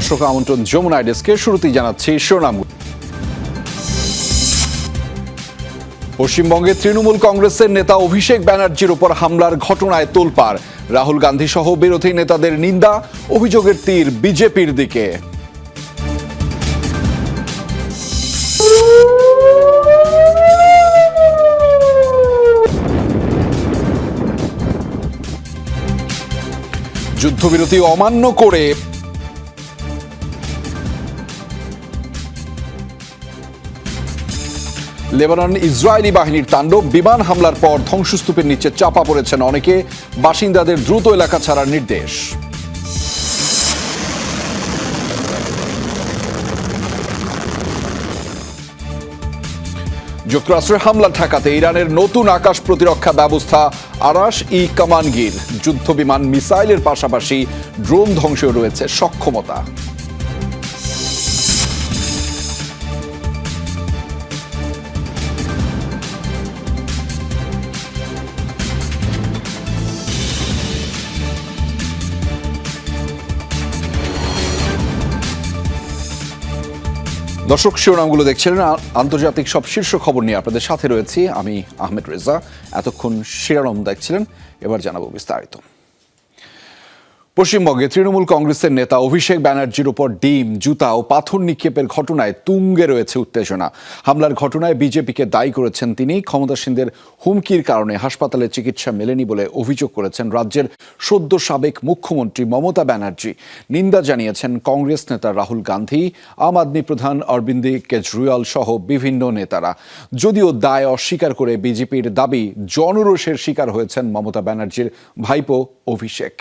দর্শক আমন্ত্রণ যমুনা ডেস্কে। শুরুতেই জানাচ্ছি শিরোনামগুলো। পশ্চিমবঙ্গে তৃণমূল কংগ্রেসের নেতা অভিষেক ব্যানার্জির উপর হামলার ঘটনায় তোলপাড়। রাহুল গান্ধী সহ বিরোধী নেতাদের নিন্দা, অভিযোগের তীর বিজেপির দিকে। যুদ্ধবিরতি অমান্য করে লেবানন ইসরায়েলি বাহিনীর তাণ্ডব, বিমান হামলার পর ধ্বংসস্তূপের নিচে চাপা পড়েছেন অনেকে, বাসিন্দাদের দ্রুত এলাকা ছাড়ার নির্দেশ। যুক্তরাষ্ট্রের হামলা ঠেকাতে ইরানের নতুন আকাশ প্রতিরক্ষা ব্যবস্থা আরাশ-ই-কামানগির। যুদ্ধ বিমান, মিসাইলের পাশাপাশি ড্রোন ধ্বংসেও রয়েছে সক্ষমতা। দর্শক, শিরোনামগুলো দেখছিলেন। আন্তর্জাতিক সব শীর্ষ খবর নিয়ে আপনাদের সাথে রয়েছি আমি আহমেদ রেজা। এতক্ষণ শিরোনাম দেখছিলেন, এবার জানাবো বিস্তারিত। পশ্চিমবঙ্গে তৃণমূল কংগ্রেসের নেতা অভিষেক ব্যানার্জির উপর ডিম, জুতা ও পাথর নিক্ষেপের ঘটনায় তুঙ্গে রয়েছে উত্তেজনা। হামলার ঘটনায় বিজেপিকে দায়ী করেছেন তিনি। ক্ষমতাসীনদের হুমকির কারণে হাসপাতালে চিকিৎসা মেলেনি বলে অভিযোগ করেছেন রাজ্যের সদ্য সাবেক মুখ্যমন্ত্রী মমতা ব্যানার্জি। নিন্দা জানিয়েছেন কংগ্রেস নেতা রাহুল গান্ধী, আম আদমি প্রধান অরবিন্দ কেজরিওয়াল সহ বিভিন্ন নেতারা। যদিও দায় অস্বীকার করে বিজেপির দাবি, জনরোষের শিকার হয়েছেন মমতা ব্যানার্জির ভাইপো অভিষেক।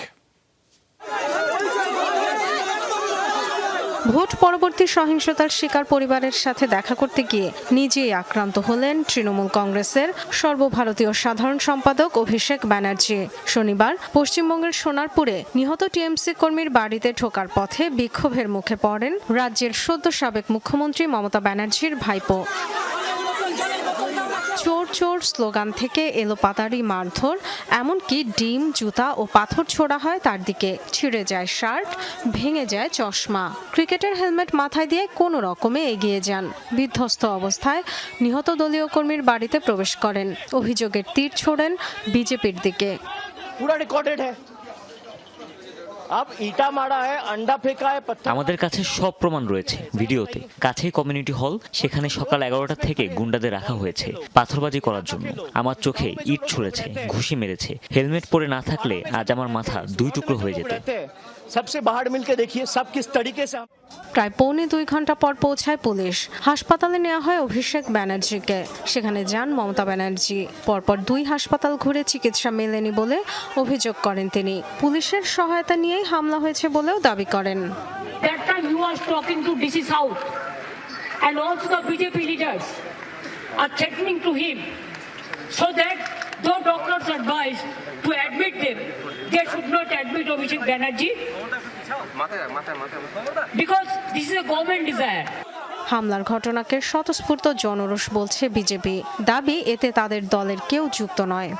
ভোট পরবর্তী সহিংসতার শিকার পরিবারের সাথে দেখা করতে গিয়ে নিজেই আক্রান্ত হলেন তৃণমূল কংগ্রেসের সর্বভারতীয় সাধারণ সম্পাদক অভিষেক ব্যানার্জি। শনিবার পশ্চিমবঙ্গের সোনারপুরে নিহত টিএমসি কর্মীর বাড়িতে ঢোকার পথে বিক্ষোভের মুখে পড়েন রাজ্যের সদ্য সাবেক মুখ্যমন্ত্রী মমতা ব্যানার্জির ভাইপো। চোর চোর স্লোগান থেকে এলোপাতাড়ি মারধর, এমনকি ডিম, জুতা ও পাথর ছোড়া হয় তার দিকে। ছিঁড়ে যায় শার্ট, ভেঙে যায় চশমা। ক্রিকেটের হেলমেট মাথায় দিয়ে কোনো রকমে এগিয়ে যান। বিধ্বস্ত অবস্থায় নিহত দলীয় কর্মীর বাড়িতে প্রবেশ করেন। অভিযোগের তীর ছোড়েন বিজেপির দিকে। আমাদের কাছে সব প্রমাণ রয়েছে ভিডিওতে। কাছেই কমিউনিটি হল, সেখানে সকাল 11টা থেকে গুন্ডাদের রাখা হয়েছে পাথরবাজি করার জন্য। আমার চোখে ইট ছুঁড়েছে, ঘুষি মেরেছে। হেলমেট পরে না থাকলে আজ আমার মাথা 2 টুকরো হয়ে যেত। প্রায় পৌনে 2 ঘন্টা পর পৌঁছায় পুলিশ। হাসপাতালে নেওয়া হয় অভিষেক ব্যানার্জিকে। সেখানে যান মমতা ব্যানার্জি। পরপর 2 হাসপাতাল ঘুরে চিকিৎসা মেলেনি বলে অভিযোগ করেন তিনি। পুলিশের সহায়তা নিয়েই হামলা হয়েছে বলেও দাবি করেন। Though doctors advise to admit them, they should not admit Abhishek Banerjee because this is a government desire. হামলার ঘটনাকে স্বতঃস্ফূর্ত জনরোষ বলছে বিজেপি। দাবি, এতে তাদের দলের কেউ যুক্ত নয়।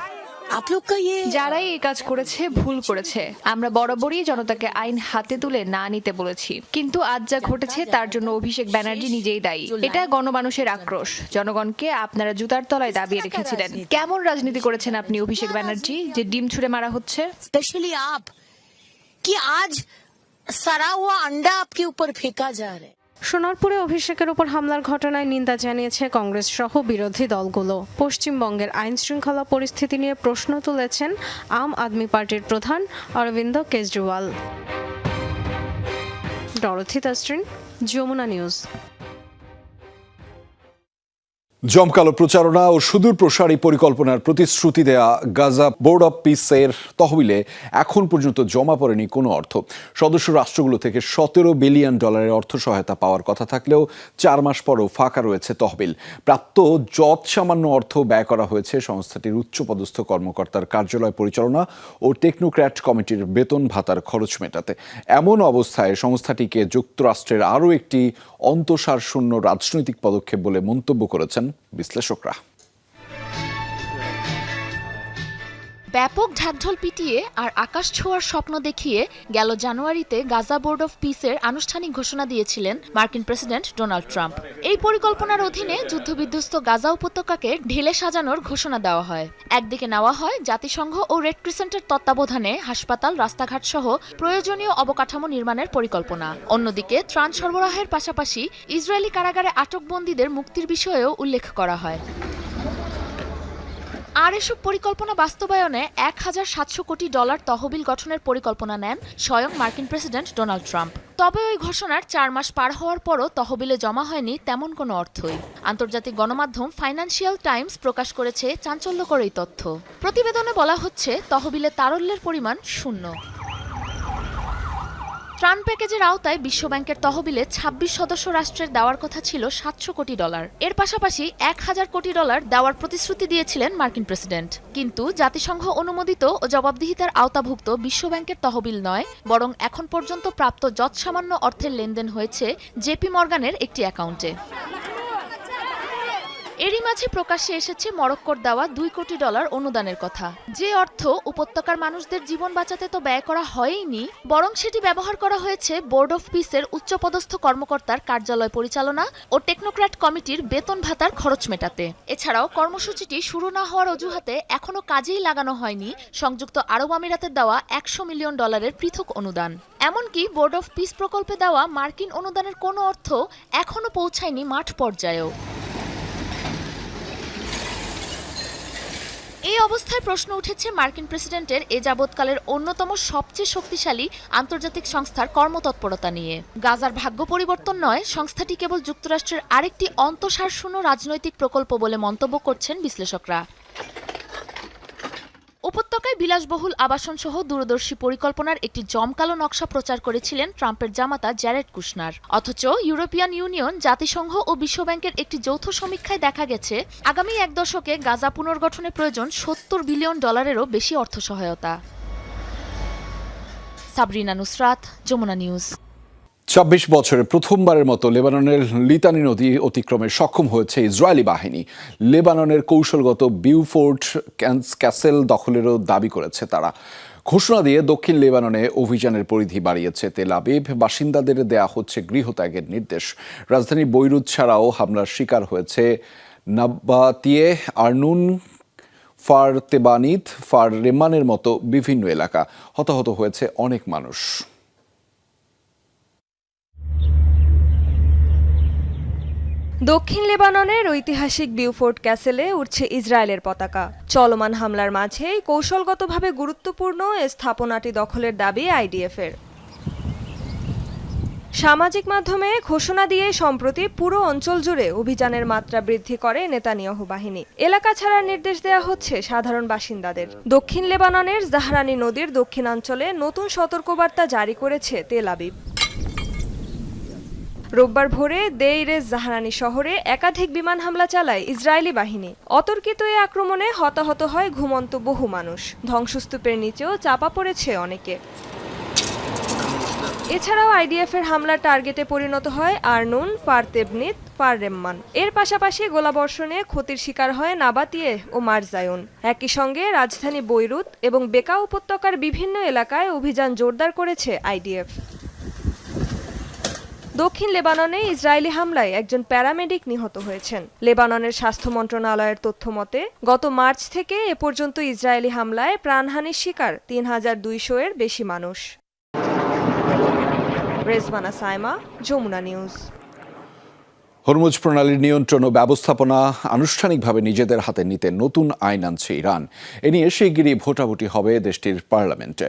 যারাই এই কাজ করেছে ভুল করেছে। আমরা বরাবরই জনতাকে আইন হাতে তুলে না নিতে বলেছি, কিন্তু আজ যা ঘটেছে তার জন্য অভিষেক ব্যানার্জি নিজেই দায়ী। এটা গণমানুষের আক্রোশ। জনগণকে আপনারা জুতার তলায় দাবিয়ে রেখেছিলেন। কেমন রাজনীতি করেছেন আপনি অভিষেক ব্যানার্জি, যে ডিম ছুঁড়ে মারা হচ্ছে? স্পেশালি আপ কি আজ সারা হুয়া আন্ডা আপকে উপর ফেকা যা রা হ্যায়। সোনারপুরে অভিষেকের উপর হামলার ঘটনায় নিন্দা জানিয়েছে কংগ্রেস সহ বিরোধী দলগুলো। পশ্চিমবঙ্গের আইন শৃঙ্খলা পরিস্থিতি নিয়ে প্রশ্ন তুলেছেন আম আদমি পার্টির প্রধান অরবিন্দ কেজরিওয়াল। Dorothy Tasrin, Jamuna news. জমকালো প্রচারণা ও সুদূর প্রসারী পরিকল্পনার প্রতিশ্রুতি দেয়া গাজা বোর্ড অব পিসের তহবিলে এখন পর্যন্ত জমা পড়েনি কোনো অর্থ। সদস্য রাষ্ট্রগুলো থেকে $17 বিলিয়ন অর্থ সহায়তা পাওয়ার কথা থাকলেও 4 মাস পরও ফাঁকা রয়েছে তহবিল। প্রাপ্ত যৎ সামান্য অর্থ ব্যয় করা হয়েছে সংস্থাটির উচ্চপদস্থ কর্মকর্তার কার্যালয় পরিচালনা ও টেকনোক্র্যাট কমিটির বেতন ভাতার খরচ মেটাতে। এমন অবস্থায় সংস্থাটিকে যুক্তরাষ্ট্রের আরও একটি অন্তঃসারশূন্য রাজনৈতিক পদক্ষেপ বলে মন্তব্য করেছেন বিশ্লেষকরা। ব্যাপক ঢাকঢোল পিটিয়ে আর আকাশ ছোঁয়ার স্বপ্ন দেখিয়ে গেল জানুয়ারিতে গাজা বোর্ড অফ পিসের আনুষ্ঠানিক ঘোষণা দিয়েছিলেন মার্কিন প্রেসিডেন্ট ডোনাল্ড ট্রাম্প। এই পরিকল্পনার অধীনে যুদ্ধবিধ্বস্ত গাজা উপত্যকাকে ঢেলে সাজানোর ঘোষণা দেওয়া হয়। একদিকে নেওয়া হয় জাতিসংঘ ও রেড ক্রিসেন্টের তত্ত্বাবধানে হাসপাতাল, রাস্তাঘাট সহ প্রয়োজনীয় অবকাঠামো নির্মাণের পরিকল্পনা। অন্যদিকে ত্রাণ সরবরাহের পাশাপাশি ইসরায়েলি কারাগারে আটকবন্দীদের মুক্তির বিষয়েও উল্লেখ করা হয়। আর এসব পরিকল্পনা বাস্তবায়নে $1,700 কোটি তহবিল গঠনের পরিকল্পনা নেন স্বয়ং মার্কিন প্রেসিডেন্ট ডোনাল্ড ট্রাম্প। তবে ওই ঘোষণার 4 মাস পার হওয়ার পরও তহবিলে জমা হয়নি তেমন কোনো অর্থই। আন্তর্জাতিক গণমাধ্যম ফাইন্যান্সিয়াল টাইমস প্রকাশ করেছে চাঞ্চল্যকর এই তথ্য। প্রতিবেদনে বলা হচ্ছে তহবিলে তারল্যের পরিমাণ 0। ত্রাণ প্যাকেজের আওতায় বিশ্বব্যাংকের তহবিলে 26 সদস্য রাষ্ট্রের দেওয়ার কথা ছিল $700 কোটি। এর পাশাপাশি $1,000 কোটি দেওয়ার প্রতিশ্রুতি দিয়েছিলেন মার্কিন প্রেসিডেন্ট। কিন্তু জাতিসংঘ অনুমোদিত ও জবাবদিহিতার আওতাভুক্ত বিশ্বব্যাংকের তহবিল নয়, বরং এখন পর্যন্ত প্রাপ্ত যৎসামান্য অর্থের লেনদেন হয়েছে জেপি মর্গানের একটি অ্যাকাউন্টে। এরই মাঝে প্রকাশ্যে এসেছে মরক্কোর দেওয়া $2 কোটি অনুদানের কথা। যে অর্থ উপত্যকার মানুষদের জীবন বাঁচাতে তো ব্যয় করা হয়নি, বরং সেটি ব্যবহার করা হয়েছে বোর্ড অফ পিসের উচ্চপদস্থ কর্মকর্তার কার্যালয় পরিচালনা ও টেকনোক্র্যাট কমিটির বেতন ভাতার খরচ মেটাতে। এছাড়াও কর্মসূচিটি শুরু না হওয়ার অজুহাতে এখনো কাজেই লাগানো হয়নি সংযুক্ত আরব আমিরাতের দেওয়া $100 মিলিয়ন পৃথক অনুদান। এমনকি বোর্ড অফ পিস প্রকল্পে দেওয়া মার্কিন অনুদানের কোনো অর্থ এখনো পৌঁছায়নি মাঠ পর্যায়েও। এই অবস্থায় প্রশ্ন উঠেছে মার্কিন প্রেসিডেন্টের এ যাবৎকালের অন্যতম সবচেয়ে শক্তিশালী আন্তর্জাতিক সংস্থার কর্মতৎপরতা নিয়ে। গাজার ভাগ্য পরিবর্তন নয়, সংস্থাটি কেবল যুক্তরাষ্ট্রের আরেকটি অন্তঃসারশূন্য রাজনৈতিক প্রকল্প বলে মন্তব্য করছেন বিশ্লেষকরা। উপত্যকায় বিলাসবহুল আবাসন সহ দূরদর্শী পরিকল্পনার একটি জমকালো নকশা প্রচার করেছিলেন ট্রাম্পের জামাতা জ্যারেড কুশনার। অথচ ইউরোপিয়ান ইউনিয়ন, জাতিসংঘ ও বিশ্বব্যাংকের একটি যৌথ সমীক্ষায় দেখা গেছে আগামী 1 দশকে গাজা পুনর্গঠনে প্রয়োজন $70 বিলিয়ন বেশি অর্থ সহায়তা। সাবরিনা নুসরাত, যমুনা নিউজ। ২৬ বছরে প্রথমবারের মতো লেবাননের লিতানি নদী অতিক্রমে সক্ষম হয়েছে ইসরায়েলি বাহিনী। লেবাননের কৌশলগত বিউফোর্ট ক্যাসেল দখলেরও দাবি করেছে তারা। ঘোষণা দিয়ে দক্ষিণ লেবাননে অভিযানের পরিধি বাড়িয়েছে তেল আবিব। বাসিন্দাদের দেয়া হচ্ছে গৃহত্যাগের নির্দেশ। রাজধানী বৈরুত ছাড়াও হামলার শিকার হয়েছে নাবাতিয়ে, আরনুন, ফার তেবানিত, ফার রেমানের মতো বিভিন্ন এলাকা। হতাহত হয়েছে অনেক মানুষ। দক্ষিণ লেবাননের ঐতিহাসিক বিউফোর্ট ক্যাসেলে উঠছে ইসরায়েলের পতাকা। চলমান হামলার মাঝেই কৌশলগতভাবে গুরুত্বপূর্ণ স্থাপনাটি দখলের দাবি আইডিএফের। সামাজিক মাধ্যমে ঘোষণা দিয়ে সম্প্রতি পুরো অঞ্চল জুড়ে অভিযানের মাত্রা বৃদ্ধি করে নেতানিয়াহু বাহিনী। এলাকা ছাড়ার নির্দেশ দেওয়া হচ্ছে সাধারণ বাসিন্দাদের। দক্ষিণ লেবাননের জাহরানি নদীর দক্ষিণাঞ্চলে নতুন সতর্কবার্তা জারি করেছে তেল আবিব। রোববার ভোরে দেইরে জাহরানি শহরে একাধিক বিমান হামলা চালায় ইসরায়েলি বাহিনী। অতর্কিত এই আক্রমণে হতাহত হয় ঘুমন্ত বহু মানুষ। ধ্বংসস্তূপের নিচেও চাপা পড়েছে অনেকে। এছাড়াও আইডিএফের হামলার টার্গেটে পরিণত হয় আরনুন, ফার তেবনিত, ফার রেম্মান। এর পাশাপাশি গোলাবর্ষণে ক্ষতির শিকার হয় নাবাতিয়ে ও মারজায়ুন। একই সঙ্গে রাজধানী বৈরুত এবং বেকা উপত্যকার বিভিন্ন এলাকায় অভিযান জোরদার করেছে আইডিএফ। দক্ষিণ লেবাননে ইসরায়েলি হামলায় একজন প্যারামেডিক নিহত হয়েছেন। লেবাননের স্বাস্থ্য মন্ত্রণালয়ের তথ্য মতে গত মার্চ থেকে এ পর্যন্ত ইসরায়েলি হামলায় প্রাণহানির শিকার ৩,২০০-এর বেশি মানুষ। রেজবানা সাইমা, যমুনা নিউজ। হরমুজ প্রণালীর নিয়ন্ত্রণ ও ব্যবস্থাপনা আনুষ্ঠানিকভাবে নিজেদের হাতে নিতে নতুন আইন আনছে ইরান। এ নিয়ে শিগগিরই ভোটাভুটি হবে দেশটির পার্লামেন্টে।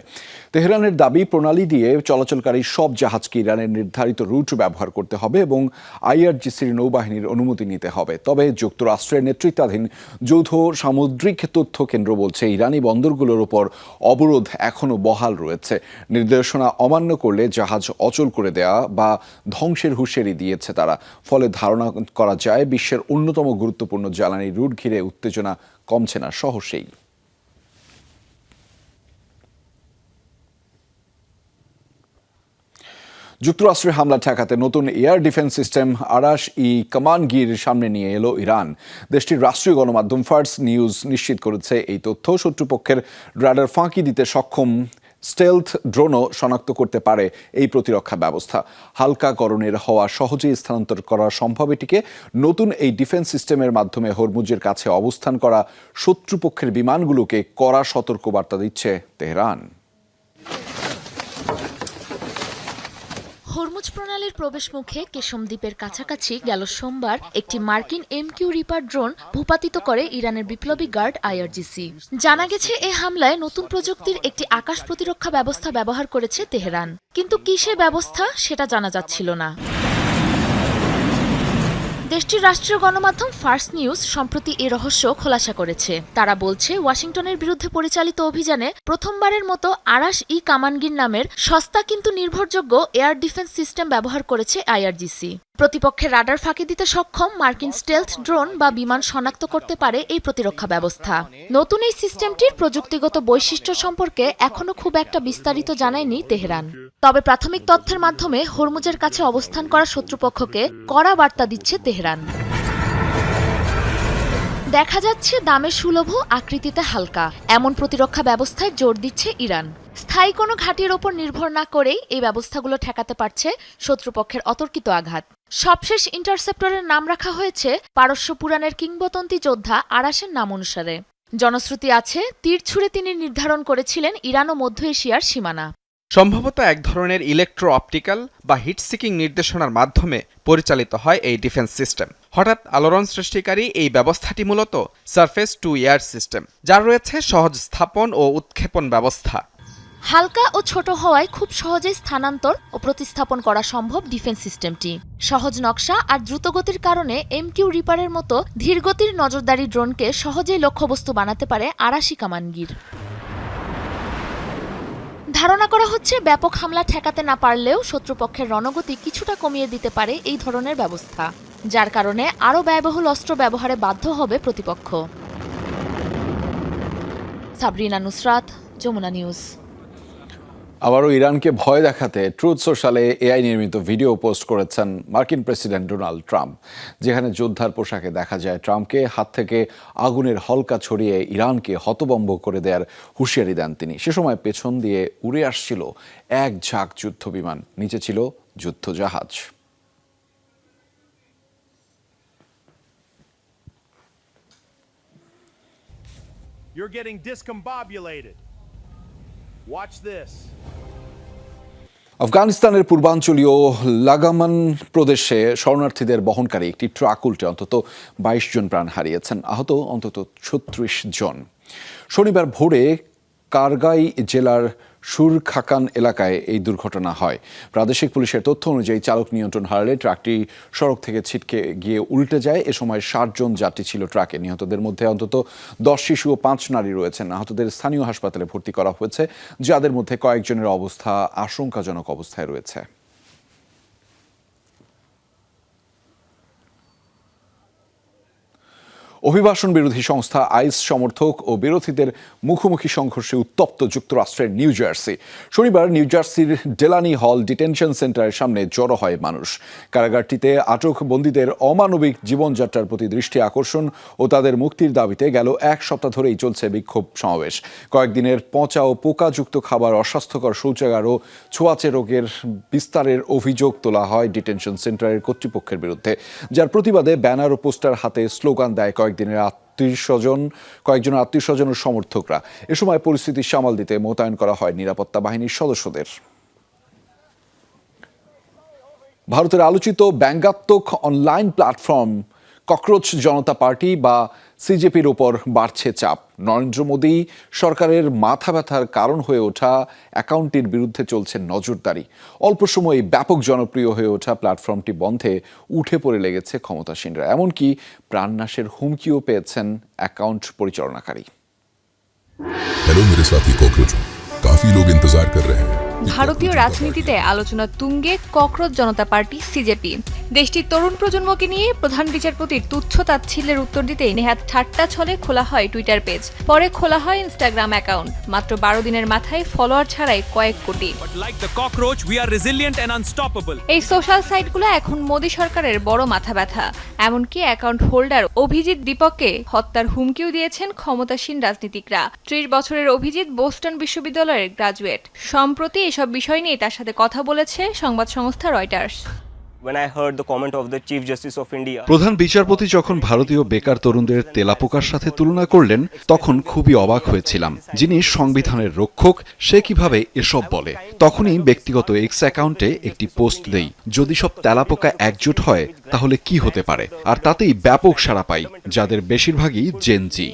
তেহরানের দাবি, প্রণালী দিয়ে চলাচলকারী সব জাহাজকে ইরানের নির্ধারিত রুট ব্যবহার করতে হবে এবং আইআরজিসির নৌবাহিনীর অনুমতি নিতে হবে। তবে যুক্তরাষ্ট্রের নেতৃত্বাধীন যৌথ সামুদ্রিক তথ্য কেন্দ্র বলছে ইরানি বন্দরগুলোর ওপর অবরোধ এখনও বহাল রয়েছে। নির্দেশনা অমান্য করলে জাহাজ অচল করে দেয়া বা ধ্বংসের হুঁশিয়ারি দিয়েছে তারা। ফলে ধারণা করা যায় বিশ্বের অন্যতম গুরুত্বপূর্ণ জ্বালানি রুট ঘিরে উত্তেজনা কমছে না সহসেই। যুক্তরাষ্ট্রের হামলা ঠেকাতে নতুন এয়ার ডিফেন্স সিস্টেম আরাশ-ই কামানগির সামনে নিয়ে এলো ইরান। দেশটির রাষ্ট্রীয় গণমাধ্যম ফার্স নিউজ নিশ্চিত করেছে এই তথ্য। শত্রুপক্ষের রাডার ফাঁকি দিতে সক্ষম স্টেলথ ড্রোনও শনাক্ত করতে পারে এই প্রতিরক্ষা ব্যবস্থা। হালকা গড়নের হওয়া সহজেই স্থানান্তর করা সম্ভব এটিকে। নতুন এই ডিফেন্স সিস্টেমের মাধ্যমে হরমুজের কাছে অবস্থান করা শত্রুপক্ষের বিমানগুলোকে কড়া সতর্কবার্তা দিচ্ছে তেহরান। হরমুজ প্রণালীর প্রবেশমুখে কেশম দ্বীপের কাছাকাছি গেল সোমবার একটি মার্কিন MQ রিপার ড্রোন ভূপাতিত করে ইরানের বিপ্লবী গার্ড IRGC। জানা গেছে এ হামলায় নতুন প্রযুক্তির একটি আকাশ প্রতিরক্ষা ব্যবস্থা ব্যবহার করেছে তেহরান, কিন্তু কি সে ব্যবস্থা সেটা জানা যাচ্ছিল না। দেশটির রাষ্ট্রীয় গণমাধ্যম ফার্স নিউজ সম্প্রতি এই রহস্য খোলাসা করেছে। তারা বলছে, ওয়াশিংটনের বিরুদ্ধে পরিচালিত অভিযানে প্রথমবারের মতো আরাশ-ই কামানগির নামের সস্তা কিন্তু নির্ভরযোগ্য এয়ার ডিফেন্স সিস্টেম ব্যবহার করেছে IRGC। প্রতিপক্ষের রাডার ফাঁকি দিতে সক্ষম মার্কিন স্টেলথ ড্রোন বা বিমান শনাক্ত করতে পারে এই প্রতিরক্ষা ব্যবস্থা। নতুন এই সিস্টেমটির প্রযুক্তিগত বৈশিষ্ট্য সম্পর্কে এখনো খুব একটা বিস্তারিত জানায়নি তেহরান। তবে প্রাথমিক তথ্যের মাধ্যমে হরমুজের কাছে অবস্থান করা শত্রুপক্ষকে কড়া বার্তা দিচ্ছে তেহরান। দেখা যাচ্ছে দামে সুলভ, আকৃতিতে হালকা এমন প্রতিরক্ষা ব্যবস্থায় জোর দিচ্ছে ইরান। স্থায়ী কোনো ঘাঁটির ওপর নির্ভর না করেই এই ব্যবস্থাগুলো ঠেকাতে পারছে শত্রুপক্ষের অতর্কিত আঘাত। সবশেষ ইন্টারসেপ্টরের নাম রাখা হয়েছে পারস্য পুরাণের কিংবদন্তি যোদ্ধা আরাশের নাম অনুসারে। জনশ্রুতি আছে, তীর ছুঁড়ে তিনি নির্ধারণ করেছিলেন ইরান ও মধ্য এশিয়ার সীমানা। সম্ভবত এক ধরনের ইলেকট্রো অপটিক্যাল বা হিট সিকিং নির্দেশনার মাধ্যমে পরিচালিত হয় এই ডিফেন্স সিস্টেম। হঠাৎ আলোড়ন সৃষ্টিকারী এই ব্যবস্থাটি মূলত সারফেস টু এয়ার সিস্টেম, যার রয়েছে সহজ স্থাপন ও উৎক্ষেপণ ব্যবস্থা। হালকা ও ছোট হওয়ায় খুব সহজেই স্থানান্তর ও প্রতিস্থাপন করা সম্ভব ডিফেন্স সিস্টেমটি। সহজ নকশা আর দ্রুতগতির কারণে MQ রিপারের মতো ধীরগতির নজরদারি ড্রোনকে সহজেই লক্ষ্যবস্তু বানাতে পারে আরাশ-ই কামানগির। ধারণা করা হচ্ছে, ব্যাপক হামলা ঠেকাতে না পারলেও শত্রুপক্ষের রণগতি কিছুটা কমিয়ে দিতে পারে এই ধরনের ব্যবস্থা, যার কারণে আরও ব্যয়বহুল অস্ত্র ব্যবহারে বাধ্য হবে প্রতিপক্ষ। সাবরিনা নুসরাত, যমুনা নিউজ। আবারও ইরানকে ভয় দেখাতে ট্রুথ সোশ্যালে AI নির্মিত ভিডিও পোস্ট করেছেন মার্কিন প্রেসিডেন্ট ডোনাল্ড ট্রাম্প, যেখানে যোদ্ধার পোশাকে দেখা যায় ট্রাম্পকে। হাত থেকে আগুনের হলকা ছড়িয়ে ইরানকে হতভম্ব করে দেওয়ার হুঁশিয়ারি দেন তিনি। সে সময় পেছন দিয়ে উড়ে আসছিল এক ঝাঁক যুদ্ধ বিমান, নিচে ছিল যুদ্ধজাহাজ। You're getting discombobulated. Watch this. আফগানিস্তানের পূর্বাঞ্চলীয় লাগামান প্রদেশে শরণার্থীদের বহনকারী একটি ট্রাক উল্টে অন্তত 22 জন প্রাণ হারিয়েছেন, আহত অন্তত 36 জন। শনিবার ভোরে কারগাই জেলার সুরখাকান এলাকায় এই দুর্ঘটনা হয়। প্রাদেশিক পুলিশের তথ্য অনুযায়ী চালক নিয়ন্ত্রণ হারালে ট্রাকটি সড়ক থেকে ছিটকে গিয়ে উল্টে যায়। এ সময় 60 জন যাত্রী ছিল ট্রাকে। নিহতদের মধ্যে অন্তত 10 শিশু ও 5 নারী রয়েছেন। আহতদের স্থানীয় হাসপাতালে ভর্তি করা হয়েছে, যাদের মধ্যে কয়েকজনের অবস্থা আশঙ্কাজনক অবস্থায় রয়েছে। অভিবাসন বিরোধী সংস্থা আইস সমর্থক ও বিরোধীদের মুখোমুখি সংঘর্ষে উত্তপ্ত যুক্তরাষ্ট্রের নিউ জার্সি। শনিবার নিউ জার্সির ডেলানি হল ডিটেনশন সেন্টারের সামনে জড়ো হয় মানুষ। কারাগারটিতে আটক বন্দীদের অমানবিক জীবনযাত্রার প্রতি দৃষ্টি আকর্ষণ ও তাদের মুক্তির দাবিতে গেল 1 সপ্তাহ ধরেই চলছে বিক্ষোভ সমাবেশ। কয়েকদিনের পচা ও পোকাযুক্ত খাবার, অস্বাস্থ্যকর শৌচাগার ও ছোঁয়াচে রোগের বিস্তারের অভিযোগ তোলা হয় ডিটেনশন সেন্টারের কর্তৃপক্ষের বিরুদ্ধে, যার প্রতিবাদে ব্যানার ও পোস্টার হাতে স্লোগান দেয় কয়েকজনের আত্মীয় স্বজন ও সমর্থকরা। এ সময় পরিস্থিতি সামাল দিতে মোতায়েন করা হয় নিরাপত্তা বাহিনীর সদস্যদের। ভারতের আলোচিত ব্যঙ্গাত্মক অনলাইন প্ল্যাটফর্ম ককরোচ জনতা পার্টি বা CJPর ওপর বাড়ছে চাপ। নরেন্দ্র মোদী সরকারের মাথা ব্যথার কারণ হয়ে ওঠা অ্যাকাউন্টটির বিরুদ্ধে চলছে নজরদারি। অল্প সময়ে ব্যাপক জনপ্রিয় হয়ে ওঠা প্ল্যাটফর্মটি বন্ধে উঠে পড়ে লেগেছে ক্ষমতাসীনরা। এমনকি প্রাণনাশের হুমকিও পেয়েছেন অ্যাকাউন্ট পরিচালনাকারী। हेलो मेरे साथी कॉकरोच, काफी लोग इंतजार कर रहे हैं। ভারতীয় রাজনীতিতে আলোচনা তুঙ্গে ককরোচ জনতা পার্টি CJP। দেশটির তরুণ প্রজন্মকে নিয়ে প্রধান বিচারপতির তুচ্ছ তাচ্ছিল্যের উত্তর দিতে নেহাত ঠাট্টা ছলে খোলা হয় টুইটার পেজ, পরে খোলা হয় ইনস্টাগ্রাম অ্যাকাউন্ট। মাত্র 12 দিনের মাথায় ফলোয়ার ছাড়াই কয়েক কোটি। এই সোশ্যাল সাইটগুলো এখন মোদী সরকারের বড় মাথা ব্যথা। এমনকি অ্যাকাউন্ট হোল্ডার অভিজিৎ দীপককে হত্যার হুমকিও দিয়েছেন ক্ষমতাসীন রাজনীতিকরা। 30 বছরের অভিজিৎ বোস্টন বিশ্ববিদ্যালয়ের গ্রাজুয়েট। সম্প্রতি এসব বিষয় নিয়ে তার সাথে কথা বলেছে সংবাদ সংস্থা রয়টার্স। প্রধান বিচারপতি যখন ভারতীয় বেকার তরুণদের তেলাপোকার সাথে তুলনা করলেন তখন খুবই অবাক হয়েছিলাম। যিনি সংবিধানের রক্ষক সে কিভাবে এসব বলে। তখনই ব্যক্তিগত এক্স অ্যাকাউন্টে একটি পোস্ট দেই, যদি সব তেলাপোকা একজোট হয় তাহলে কি হতে পারে। আর তাতেই ব্যাপক সাড়া পাই, যাদের বেশিরভাগই জেন জি।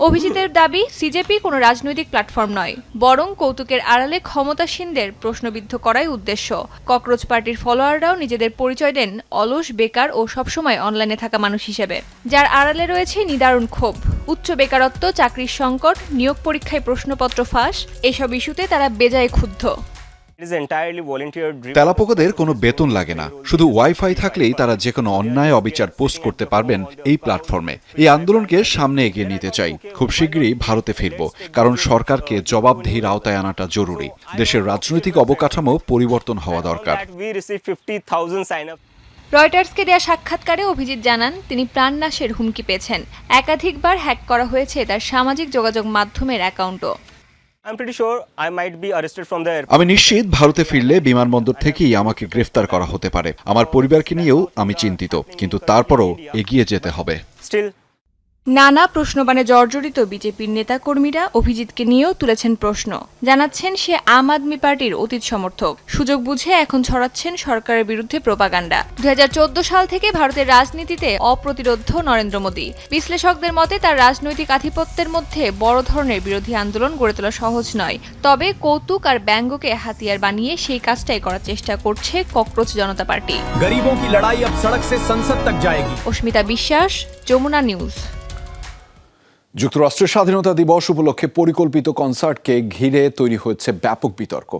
অভিজিতের দাবি, সিজেপি কোনো রাজনৈতিক প্ল্যাটফর্ম নয়, বরং কৌতুকের আড়ালে ক্ষমতাসীনদের প্রশ্নবিদ্ধ করাই উদ্দেশ্য। ককরোচ পার্টির ফলোয়াররাও নিজেদের পরিচয় দেন অলস, বেকার ও সবসময় অনলাইনে থাকা মানুষ হিসেবে, যার আড়ালে রয়েছে নিদারুণ ক্ষোভ। উচ্চ বেকারত্ব, চাকরির সংকট, নিয়োগ পরীক্ষায় প্রশ্নপত্র ফাঁস, এসব ইস্যুতে তারা বেজায় ক্ষুব্ধ। তেলাপোকাদের কোনো বেতন লাগে না, শুধু ওয়াইফাই থাকলেই তারা যে কোনো অন্যায় অবিচার পোস্ট করতে পারবেন এই প্ল্যাটফর্মে। এই আন্দোলনকে সামনে এগিয়ে নিতে চাই। খুব শীঘ্রই ভারতে ফিরব, কারণ সরকারকে জবাবদিহির আওতায় আনাটা জরুরি। দেশের রাজনৈতিক অবকাঠামো পরিবর্তন হওয়া দরকার। রয়টার্সকে দেয়া সাক্ষাৎকারে অভিজিৎ জানান, তিনি প্রাণনাশের হুমকি পেয়েছেন। একাধিকবার হ্যাক করা হয়েছে তার সামাজিক যোগাযোগ মাধ্যমের অ্যাকাউন্টও। আমি নিশ্চিত ভারতে ফিরলে বিমানবন্দর থেকেই আমাকে গ্রেফতার করা হতে পারে। আমার পরিবারকে নিয়েও আমি চিন্তিত, কিন্তু তারপরও এগিয়ে যেতে হবে। নানা প্রশ্নবাণে জর্জরিত বিজেপির নেতাকর্মীরা অভিজিৎকে নিয়েও তুলেছেন প্রশ্ন। জানাচ্ছেন সে আম আদমি পার্টির অতীত সমর্থক। সুযোগ বুঝে এখন ছড়াচ্ছেন সরকারের বিরুদ্ধে প্রোপাগান্ডা। 2014 সাল থেকে ভারতের রাজনীতিতে অপ্রতিরোধ নরেন্দ্র মোদী। বিশ্লেষকদের মতে তার রাজনৈতিক আধিপত্যের মধ্যে বড় ধরনের বিরোধী আন্দোলন গড়ে তোলা সহজ নয়। তবে কৌতুক আর ব্যঙ্গকে হাতিয়ার বানিয়ে সেই কাজটাই করার চেষ্টা করছে ককরোচ জনতা পার্টি। অস্মিতা বিশ্বাস, যমুনা নিউজ। যুক্তরাষ্ট্রের স্বাধীনতা দিবস উপলক্ষে পরিকল্পিত কনসার্টকে ঘিরে তৈরি হয়েছে ব্যাপক বিতর্ক।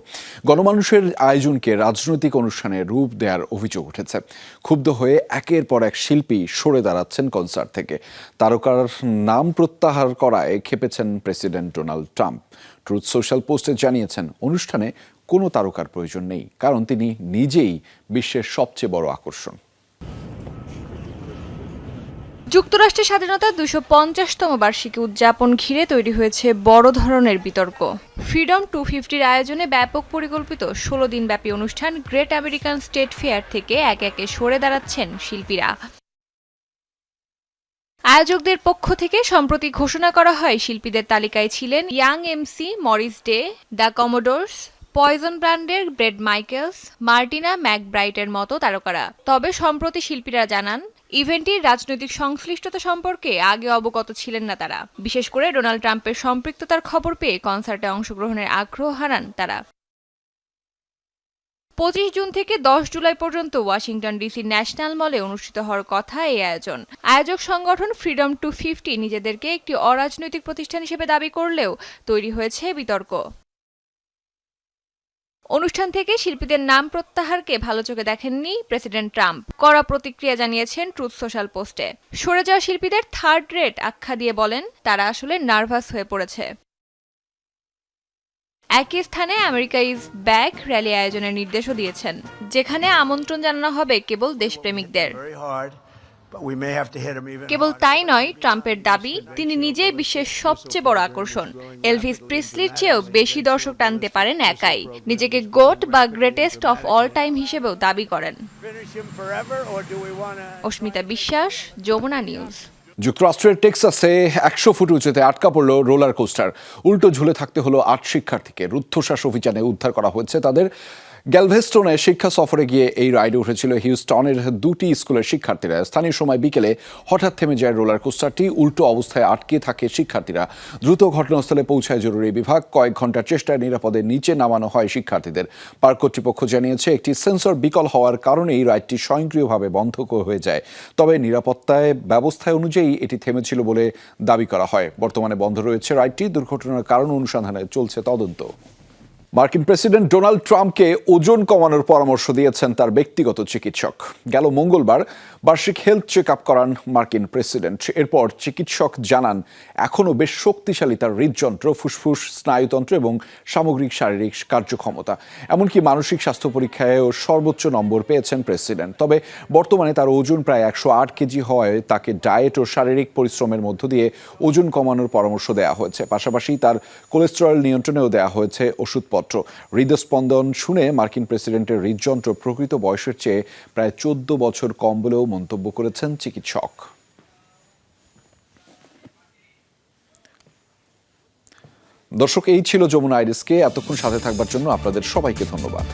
গণমানুষের আয়োজনকে রাজনৈতিক অনুষ্ঠানে রূপ দেওয়ার অভিযোগ উঠেছে। ক্ষুব্ধ হয়ে একের পর এক শিল্পী সরে দাঁড়াচ্ছেন কনসার্ট থেকে। তারকার নাম প্রত্যাহার করায় ক্ষেপেছেন president Donald Trump. Truth Social পোস্টে জানিয়েছেন, অনুষ্ঠানে কোনো তারকার প্রয়োজন নেই, কারণ তিনি নিজেই বিশ্বের সবচেয়ে বড় আকর্ষণ। যুক্তরাষ্ট্রের স্বাধীনতার 250তম বার্ষিকী উদযাপন ঘিরে তৈরি হয়েছে বড় ধরনের বিতর্ক। ফ্রিডম 250-র আয়োজনে ব্যাপক পরিকল্পিত 16 দিনব্যাপী অনুষ্ঠান গ্রেট আমেরিকান স্টেট ফেয়ার থেকে একে একে সরে দাঁড়াচ্ছেন শিল্পীরা। আয়োজকদের পক্ষ থেকে সম্প্রতি ঘোষণা করা হয়, শিল্পীদের তালিকায় ছিলেন Young MC, Morris Day, the Commodores, Poison ব্র্যান্ডের ব্রেড মাইকেলস, মার্টিনা ম্যাকব্রাইটের মতো তারকারা। তবে সম্প্রতি শিল্পীরা জানান, ইভেন্টটির রাজনৈতিক সংশ্লিষ্টতা সম্পর্কে আগে অবগত ছিলেন না তারা। বিশেষ করে ডোনাল্ড ট্রাম্পের সম্পৃক্ততার খবর পেয়ে কনসার্টে অংশগ্রহণের আগ্রহ হারান তারা। 25 জুন থেকে 10 জুলাই পর্যন্ত ওয়াশিংটন ডিসি ন্যাশনাল মলে অনুষ্ঠিত হওয়ার কথা এই আয়োজন। আয়োজক সংগঠন ফ্রিডম 250 নিজেদেরকে একটি অরাজনৈতিক প্রতিষ্ঠান হিসেবে দাবি করলেও তৈরি হয়েছে বিতর্ক। অনুষ্ঠান থেকে শিল্পীদের নাম প্রত্যাহারকে ভালো চোখে দেখেননি প্রেসিডেন্ট ট্রাম্প। কড়া প্রতিক্রিয়া জানিয়েছেন ট্রুথ সোশ্যাল পোস্টে। সরে যাওয়া শিল্পীদের থার্ড রেট আখ্যা দিয়ে বলেন, তারা আসলে নার্ভাস হয়ে পড়েছে। একই স্থানে আমেরিকা ইজ ব্যাক র্যালি আয়োজনের নির্দেশও দিয়েছেন, যেখানে আমন্ত্রণ জানানো হবে কেবল দেশপ্রেমিকদের। কেবল তাই নয়, ট্রাম্পের দাবি তিনি নিজেই বিশ্বের সবচেয়ে বড় আকর্ষণ। এলভিস প্রিসলির চেয়েও বেশি দর্শক টানতে পারেন একাই। নিজেকে গোট বা গ্রেটেস্ট অফ অল টাইম হিসেবেও দাবি করেন। অস্মিতা বিশ্বাস, যমুনা নিউজ। যুক্তরাষ্ট্রের টেক্সাসে 100 ফুট উঁচুতে আটকা পড়ল রোলার কোস্টার। উল্টো ঝুলে থাকতে হলো 8 শিক্ষার্থীকে। রুদ্ধশ্বাস অভিযানে উদ্ধার করা হয়েছে তাদের। গ্যালভেস্টনে শিক্ষা সফরে গিয়ে এই রাইডে উঠেছিল হিউস্টনের 2টি স্কুলের শিক্ষার্থীরা। স্থানীয় সময় বিকেলে হঠাৎ থেমে যায় রোলার কোস্টারটি। উল্টো অবস্থায় আটকে থাকে শিক্ষার্থীরা। দ্রুত ঘটনাস্থলে পৌঁছায় জরুরি বিভাগ। কয়েক ঘন্টার চেষ্টায় নিরাপদে নিচে নামানো হয় শিক্ষার্থীদের। পার্ক কর্তৃপক্ষ জানিয়েছে, একটি সেন্সর বিকল হওয়ার কারণে এই রাইডটি স্বয়ংক্রিয়ভাবে বন্ধ হয়ে যায়। তবে নিরাপত্তায় ব্যবস্থায় অনুযায়ী এটি থেমেছিল বলে দাবি করা হয়। বর্তমানে বন্ধ রয়েছে রাইডটি। দুর্ঘটনার কারণ অনুসন্ধানে চলছে তদন্ত। মার্কিন প্রেসিডেন্ট ডোনাল্ড ট্রাম্পকে ওজন কমানোর পরামর্শ দিয়েছেন তার ব্যক্তিগত চিকিৎসক। গেল মঙ্গলবার বার্ষিক হেলথ চেক আপ করান মার্কিন প্রেসিডেন্ট। এরপর চিকিৎসক জানান এখনও বেশ শক্তিশালী তার হৃদযন্ত্র, ফুসফুস, স্নায়ুতন্ত্র এবং সামগ্রিক শারীরিক কার্যক্ষমতা। এমনকি মানসিক স্বাস্থ্য পরীক্ষায়ও সর্বোচ্চ নম্বর পেয়েছেন প্রেসিডেন্ট। তবে বর্তমানে তার ওজন প্রায় 108 কেজি হওয়ায় তাকে ডায়েট ও শারীরিক পরিশ্রমের মধ্য দিয়ে ওজন কমানোর পরামর্শ দেওয়া হয়েছে। পাশাপাশি তার কোলেস্টেরল নিয়ন্ত্রণেও দেওয়া হয়েছে ওষুধপত্র। হৃদস্পন্দন শুনে মার্কিন প্রেসিডেন্টের হৃদযন্ত্র প্রকৃত বয়সের চেয়ে প্রায় 14 বছর কম বলেও মন্তব্য করেছেন চিকিৎসক। দর্শক, এই ছিল যমুনা আইরিসকে। এতক্ষণ সাথে থাকবার জন্য আপনাদের সবাইকে ধন্যবাদ।